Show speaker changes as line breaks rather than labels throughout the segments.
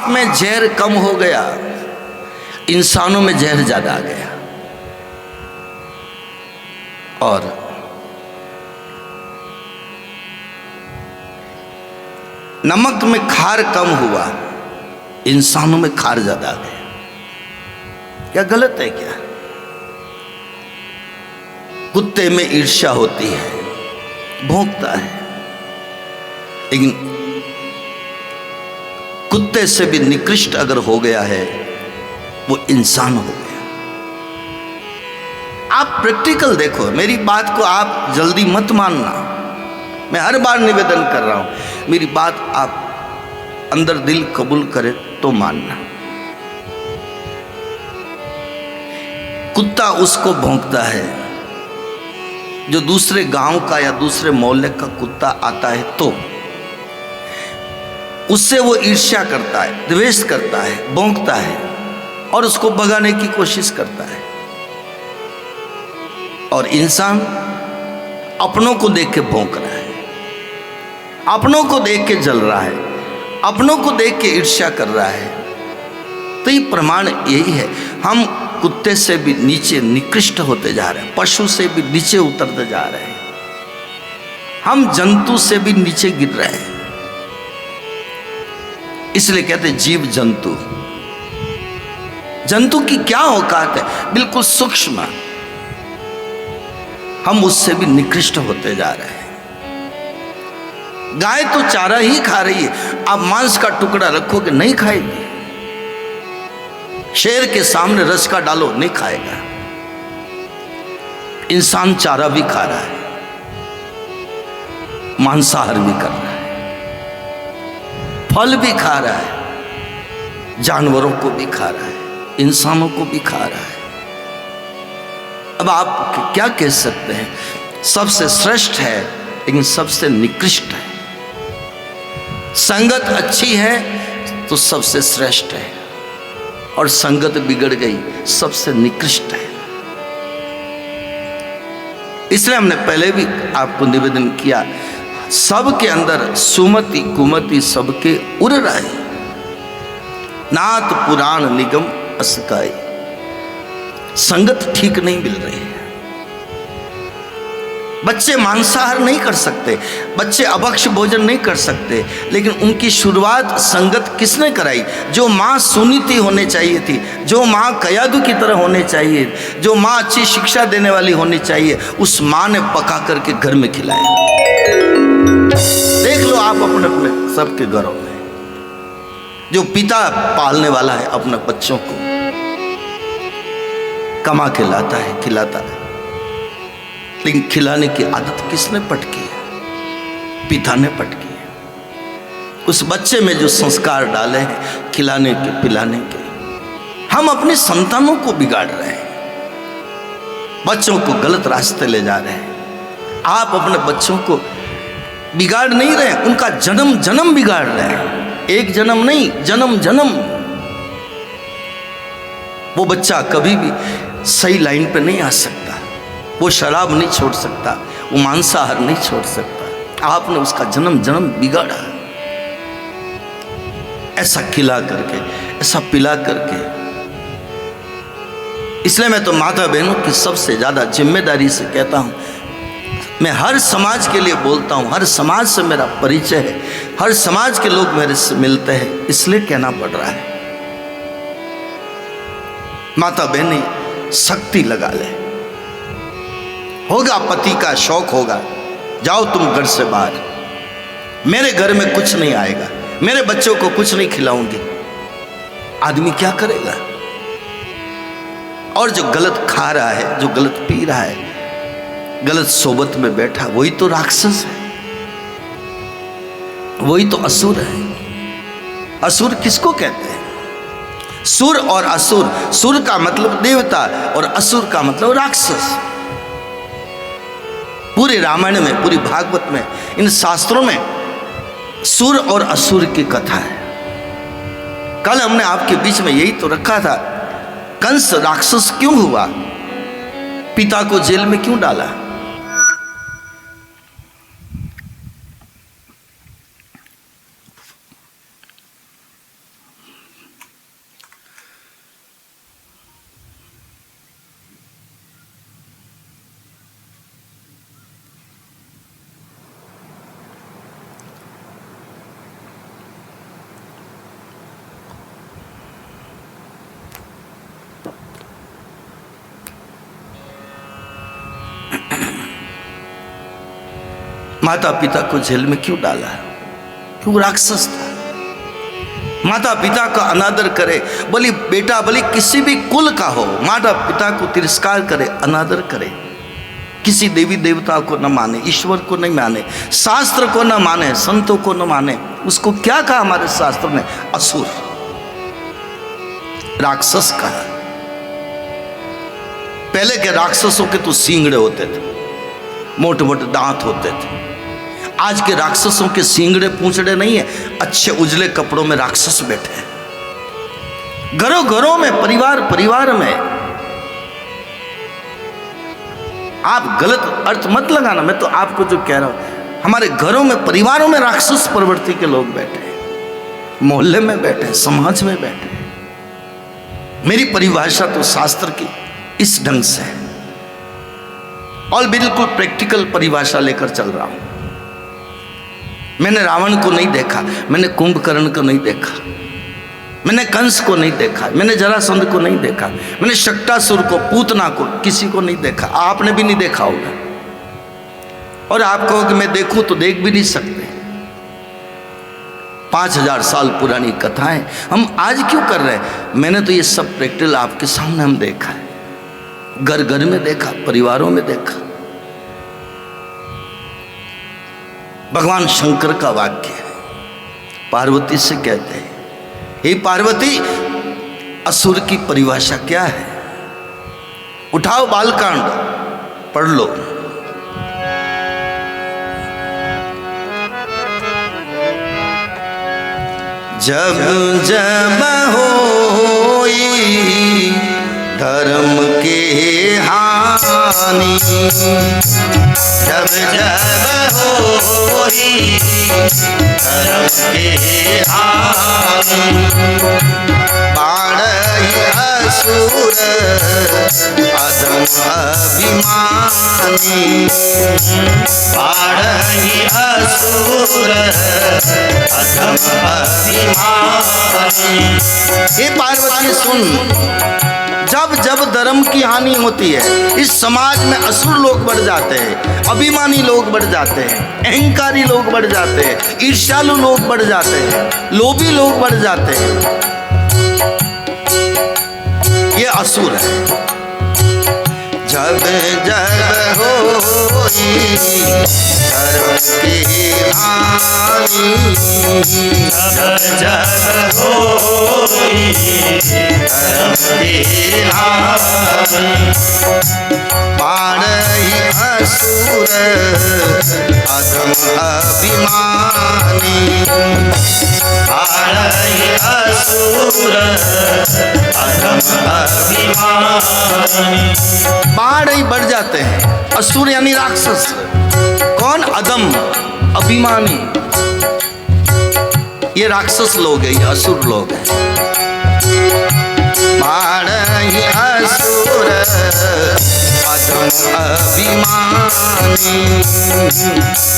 में जहर कम हो गया, इंसानों में जहर ज्यादा आ गया। और नमक में खार कम हुआ, इंसानों में खार ज्यादा आ गया। क्या गलत है क्या? कुत्ते में ईर्ष्या होती है, भौंकता है, लेकिन कुत्ते से भी निकृष्ट अगर हो गया है वो इंसान हो गया। आप प्रैक्टिकल देखो, मेरी बात को आप जल्दी मत मानना। मैं हर बार निवेदन कर रहा हूं, मेरी बात आप अंदर दिल कबूल करे तो मानना। कुत्ता उसको भौंकता है जो दूसरे गांव का या दूसरे मोहल्ले का कुत्ता आता है, तो उससे वो ईर्ष्या करता है, द्वेष करता है, भौंकता है और उसको भगाने की कोशिश करता है। और इंसान अपनों को देख के भौंक रहा है, अपनों को देख के जल रहा है, अपनों को देख के ईर्ष्या कर रहा है। तो ये प्रमाण यही है, हम कुत्ते से भी नीचे निकृष्ट होते जा रहे हैं, पशु से भी नीचे उतरते जा रहे हैं, हम जंतु से भी नीचे गिर रहे हैं। इसलिए कहते हैं जीव जंतु। जंतु की क्या औकात है, बिल्कुल सूक्ष्म, हम उससे भी निकृष्ट होते जा रहे हैं। गाय तो चारा ही खा रही है, आप मांस का टुकड़ा रखोगे नहीं खाएगी। शेर के सामने रस का डालो नहीं खाएगा। इंसान चारा भी खा रहा है, मांसाहार भी कर रहा है, फल भी खा रहा है, जानवरों को भी खा रहा है, इंसानों को भी खा रहा है। अब आप क्या कह सकते हैं? सबसे श्रेष्ठ है लेकिन सबसे निकृष्ट है। संगत अच्छी है तो सबसे श्रेष्ठ है, और संगत बिगड़ गई सबसे निकृष्ट है। इसलिए हमने पहले भी आपको निवेदन किया, सबके अंदर सुमति कुमति सबके उड़ रहे, नाथ पुराण निगम असकाई। संगत ठीक नहीं मिल रही है। बच्चे मांसाहार नहीं कर सकते, बच्चे अभक्ष भोजन नहीं कर सकते, लेकिन उनकी शुरुआत संगत किसने कराई? जो माँ सुनीति होने चाहिए थी, जो माँ कयादू की तरह होने चाहिए, जो माँ अच्छी शिक्षा देने वाली होनी चाहिए, उस माँ ने पका करके घर में खिलाया। देख लो आप अपने अपने सबके घरों में, जो पिता पालने वाला है अपने बच्चों को कमा के लाता है, खिलाता है, लेकिन खिलाने की आदत किसने पटकी है? पिता ने पटकी है। उस बच्चे में जो संस्कार डाले हैं खिलाने के पिलाने के, हम अपने संतानों को बिगाड़ रहे हैं, बच्चों को गलत रास्ते ले जा रहे हैं। आप अपने बच्चों को बिगाड़ नहीं रहे, उनका जन्म जन्म बिगाड़ रहे हैं। एक जन्म नहीं, जन्म जन्म। वो बच्चा कभी भी सही लाइन पे नहीं आ सकता, वो शराब नहीं छोड़ सकता, वो मांसाहार नहीं छोड़ सकता। आपने उसका जन्म जन्म बिगाड़ा, ऐसा खिला करके, ऐसा पिला करके। इसलिए मैं तो माता बहनों की सबसे ज्यादा जिम्मेदारी से कहता हूं, मैं हर समाज के लिए बोलता हूं, हर समाज से मेरा परिचय है, हर समाज के लोग मेरे से मिलते हैं, इसलिए कहना पड़ रहा है, माता बहनी शक्ति लगा ले। होगा पति का शौक होगा, जाओ तुम घर से बाहर, मेरे घर में कुछ नहीं आएगा, मेरे बच्चों को कुछ नहीं खिलाऊंगी। आदमी क्या करेगा? और जो गलत खा रहा है, जो गलत पी रहा है, गलत सोबत में बैठा, वही तो राक्षस है, वही तो असुर है। असुर किसको कहते हैं? सुर और असुर, सुर का मतलब देवता और असुर का मतलब राक्षस। पूरे रामायण में, पूरी भागवत में, इन शास्त्रों में सुर और असुर की कथा है। कल हमने आपके बीच में यही तो रखा था, कंस राक्षस क्यों हुआ, पिता को जेल में क्यों डाला? माता पिता को जेल में क्यों डाला? क्यों? राक्षस था। माता पिता का अनादर करे, बोली बेटा बोली किसी भी कुल का हो, माता पिता को तिरस्कार करे, अनादर करे, किसी देवी देवता को न माने, ईश्वर को नहीं माने, शास्त्र को न माने, संतों को न माने, उसको क्या कहा हमारे शास्त्र में? असुर, राक्षस कहा। पहले के राक्षसों के तो सींगड़े होते थे, मोटे मोटे दांत होते थे। आज के राक्षसों के सींगड़े पूंछड़े नहीं है, अच्छे उजले कपड़ों में राक्षस बैठे हैं, घरों घरों में, परिवार परिवार में। आप गलत अर्थ मत लगाना, मैं तो आपको जो कह रहा हूं, हमारे घरों में, परिवारों में राक्षस प्रवृत्ति के लोग बैठे हैं, मोहल्ले में बैठे हैं, समाज में बैठे हैं। मेरी परिभाषा तो शास्त्र की इस ढंग से है और बिल्कुल प्रैक्टिकल परिभाषा लेकर चल रहा हूं। मैंने रावण को नहीं देखा, मैंने कुंभकर्ण को नहीं देखा, मैंने कंस को नहीं देखा, मैंने जरासंध को नहीं देखा, मैंने शक्टासुर को, पूतना को, किसी को नहीं देखा। आपने भी नहीं देखा होगा, और आप कहो कि मैं देखूं तो देख भी नहीं सकते। 5000 साल पुरानी कथाएं हम आज क्यों कर रहे हैं? मैंने तो ये सब प्रैक्टिकल आपके सामने हम देखा है, घर घर में देखा, परिवारों में देखा। भगवान शंकर का वाक्य है, पार्वती से कहते हैं, हे पार्वती, असुर की परिभाषा क्या है? उठाओ बालकांड, पढ़ लो। जब जब होई धर्म के हानि, जब जब होई धर्म के हानि, बाढ़ई असुर अधम अभिमानी, बाढ़ई असुर अधम अभिमानी। हे पार्वती सुन, जब जब धर्म की हानि होती है, इस समाज में असुर लोग बढ़ जाते हैं, अभिमानी लोग बढ़ जाते हैं, अहंकारी लोग बढ़ जाते हैं, ईर्ष्यालु लोग बढ़ जाते हैं, लोभी लोग बढ़ जाते हैं। ये असुर है। जब जब होई धर्म की हानि, जब जब होई धर्म की हानि, बाढ़ई असुर अधम अभिमानी, बाढ़ई असुर अधम अभिमानी। बाढ़ ही बढ़ जाते हैं, असुर यानी राक्षस। कौन? अधम, अभिमानी। ये राक्षस लोग हैं, ये असुर लोग हैं। बाढ़ ही असुर अधम अभिमानी,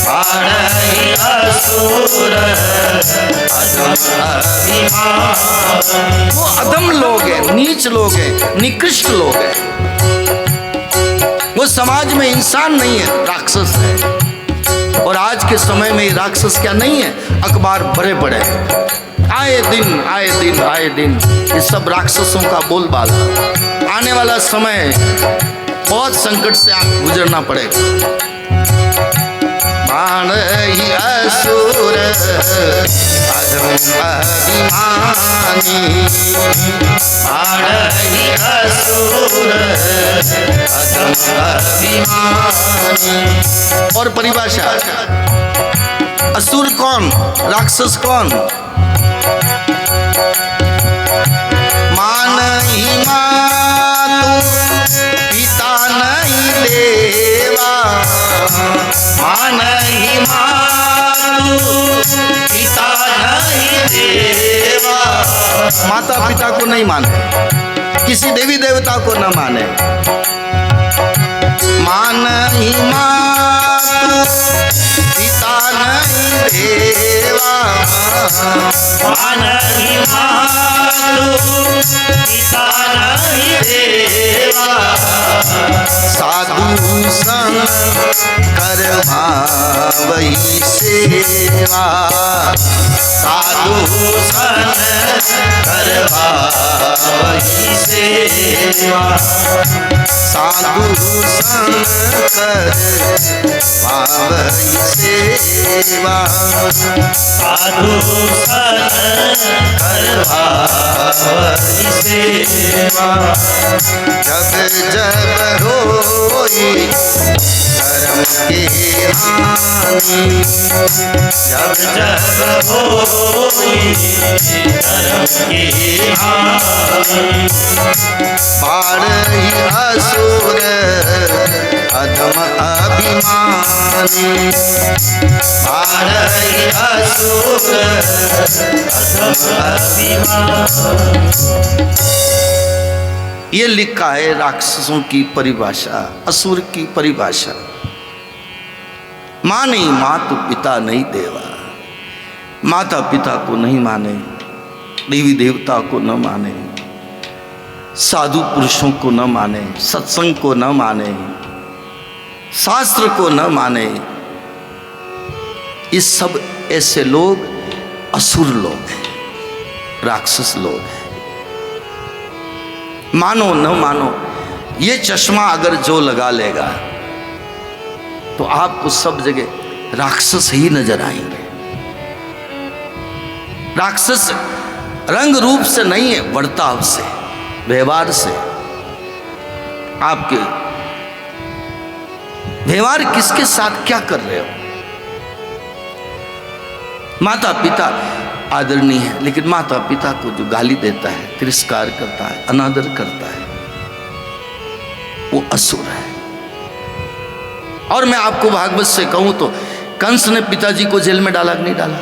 बाढ़ ही असुर अधम अभिमानी। वो अधम लोग हैं, नीच लोग हैं, निकृष्ट लोग हैं। वो समाज में इंसान नहीं है, राक्षस है। और आज के समय में राक्षस क्या नहीं है? अखबार भरे पड़े हैं, आए दिन आए दिन आए दिन ये सब राक्षसों का बोलबाला। आने वाला समय बहुत संकट से आप गुजरना पड़ेगा। बाढ़ई असुर अधम अभिमानी, बाढ़ई असुर अधम अभिमानी। और परिभाषा, असुर कौन? राक्षस कौन? मान ही मातु पिता नहीं देवा, मान ही मातु पिता नहीं देवा। माता पिता को नहीं माने, किसी देवी देवता को न माने। मान ही मातु पिता नहीं देवा, मान ही मातु पिता नहीं देवा। साधु संग कर करवावई सेवा, साधु संग करवावई सेवा, साधु संग करवावई सेवा, साधु संग करवावई सेवा। जब जब होई धर्म की हानि, जब जब होई धर्म की हानि, पाड़ई असुर अधम अभिमानी, पाड़ई असुर अधम अभिमानी। ये लिखा है राक्षसों की परिभाषा, असुर की परिभाषा। माँ नहीं, मातु पिता नहीं देवा, माता पिता को नहीं माने, देवी देवता को न माने, साधु पुरुषों को न माने, सत्संग को न माने, शास्त्र को न माने, ये सब ऐसे लोग असुर लोग हैं, राक्षस लोग हैं। मानो न मानो, ये चश्मा अगर जो लगा लेगा तो आपको सब जगह राक्षस ही नजर आएंगे। राक्षस रंग रूप से नहीं है, बर्ताव से, व्यवहार से। आपके व्यवहार किसके साथ क्या कर रहे हो। माता पिता आदरणीय है, लेकिन माता पिता को जो गाली देता है, तिरस्कार करता है, अनादर करता है, वो असुर है। और मैं आपको भागवत से कहूं तो कंस ने पिताजी को जेल में डाला कि नहीं डाला?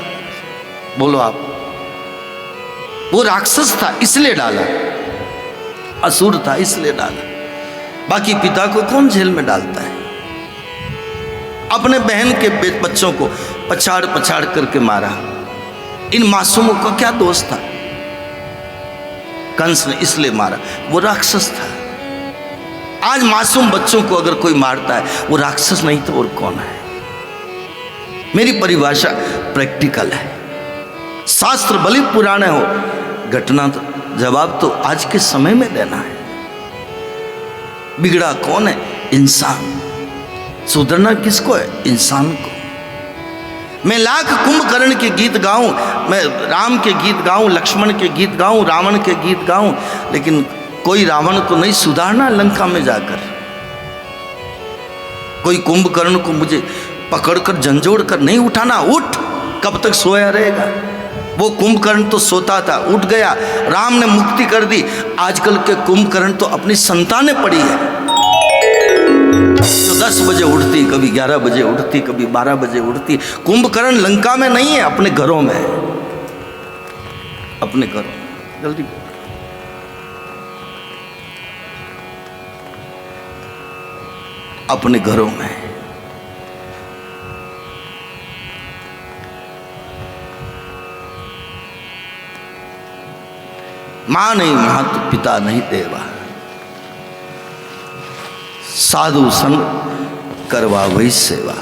बोलो आप। वो राक्षस था इसलिए डाला, असुर था इसलिए डाला। बाकी पिता को कौन जेल में डालता है? अपने बहन के बच्चों को पछाड़ पछाड़ करके मारा। इन मासूमों का क्या दोष था? कंस ने इसलिए मारा, वो राक्षस था। आज मासूम बच्चों को अगर कोई मारता है, वो राक्षस नहीं तो और कौन है? मेरी परिभाषा प्रैक्टिकल है। शास्त्र भले पुराने हो, घटना तो जवाब तो आज के समय में देना है। बिगड़ा कौन है? इंसान। सुधरना किसको है? इंसान को। मैं लाख कुंभकर्ण के गीत गाऊं, मैं राम के गीत गाऊं, लक्ष्मण के गीत गाऊं, रावण के गीत गाऊं, लेकिन कोई रावण को नहीं सुधारना लंका में जाकर। कोई कुंभकर्ण को मुझे पकड़कर झंझोड़ कर नहीं उठाना। उठ, कब तक सोया रहेगा? वो कुंभकर्ण तो सोता था, उठ गया, राम ने मुक्ति कर दी। आजकल के कुंभकर्ण तो अपनी संतानें पड़ी है, जो 10 बजे उठती, कभी 11 बजे उठती, कभी 12 बजे उठती। कुंभकर्ण लंका में नहीं है, अपने घरों में है, अपने घरों। जल्दी अपने घरों में। मां नहीं, मातु पिता नहीं देवा, साधु संग करवा वही सेवा।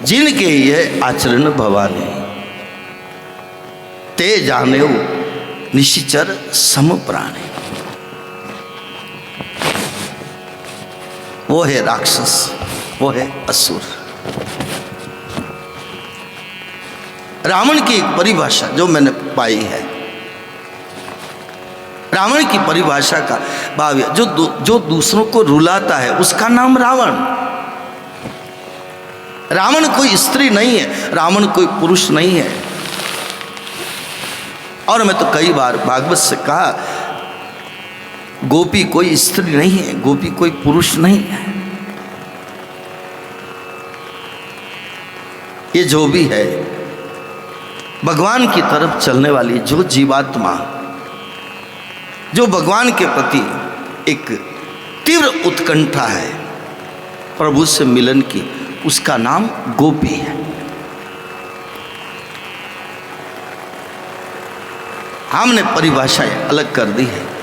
जिनके ये आचरण भवानी, ते जाने निशिचर सम प्राणी। वो है राक्षस, वो है असुर। रावण की एक परिभाषा जो मैंने पाई है, रावण की परिभाषा का भाव जो दूसरों को रुलाता है उसका नाम रावण। रावण कोई स्त्री नहीं है, रावण कोई पुरुष नहीं है। और मैं तो कई बार भागवत से कहा, गोपी कोई स्त्री नहीं है, गोपी कोई पुरुष नहीं है। ये जो भी है, भगवान की तरफ चलने वाली जो जीवात्मा, जो भगवान के प्रति एक तीव्र उत्कंठा है प्रभु से मिलन की, उसका नाम गोपी है। हमने परिभाषाएं अलग कर दी है।